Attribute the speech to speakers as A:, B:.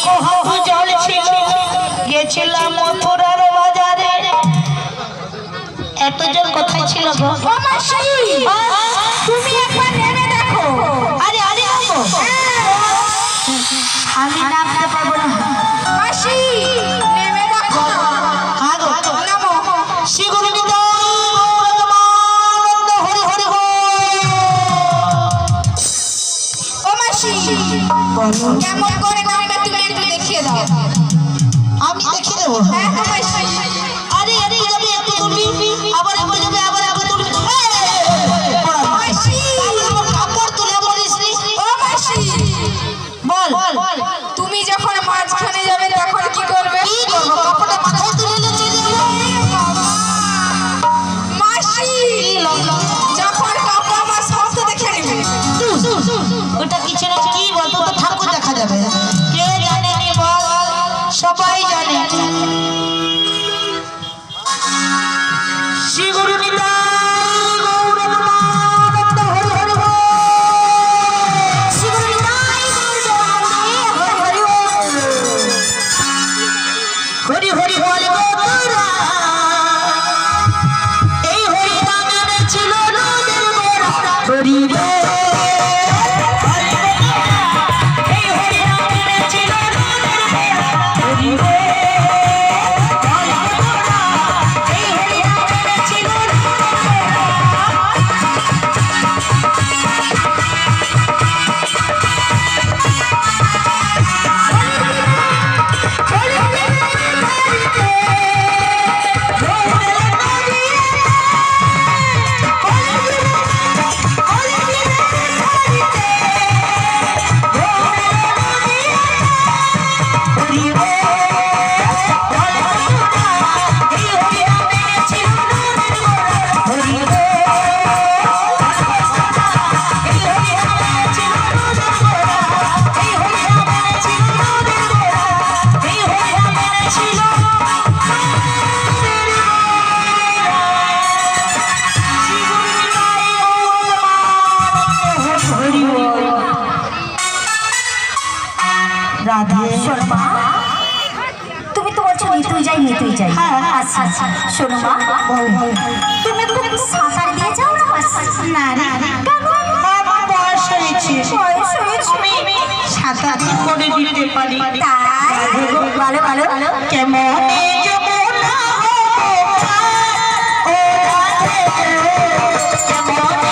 A: হাঁকু হাঁকু জল ছিল গেছিলাম মথুরার বাজারে। এত জল কোথায় ছিল গো?
B: তুমি একবার নেমে দেখো।
A: আরে আরে
B: আমি নামতে পারবো না মাসি, নেমে দেখো।
A: হ্যাঁ গো
B: নামো।
A: শ্রী গুরু নিত্যানন্দ হরি হরি হরি।
B: ও মাসি কেমন করে গানটা তুমি একটু দেখিয়ে দাও।
A: আমি দেখিয়ে দেবো।
B: হ্যাঁ গো মাসি।
A: আরে আরে যাবে একটু তুলবি, আবার একটু যাবে, আবার একটু তুলবি।
B: মাসি
A: আমার কাপড় তুলে বলিস নি।
B: ও মাসি
A: বল
B: তুমি যখন মাঝখানে যাবে তখন কি করবে?
A: কি করবো? কাপড়টা মাথায় তুলে নিয়ে যাবি।
B: মাসি যখন কাপড় আমার শব্দ দেখে নেবে।
A: ওটা কিছু না, কি বলতো তো ঠাকুর দেখা যাবে। কে জানে নি বল, সবাই জানে। শ্রী গুরু নিতাই গৌরাঙ্গ হরি হরি হরি। শ্রী গুরু নিতাই গৌরাঙ্গ হরি হরি হরি হরি হরি গোরা। এই হরি নামের ছিল নদের গোরা। হরি রে
B: তুমি তো বলছো নিতুই যাই নিতুই যাই। আচ্ছা আচ্ছা শোনো মা, তুমি খুব সাঁতার দিয়ে যাও না? না রে,
A: আমার বয়স হয়েছে,
B: বয়স হয়েছে
A: আমি সাঁতার করে দিতে পারি।
B: তাই ভালো ভালো ভালো।
A: কেমন যমুনা ও রাধে, কেমন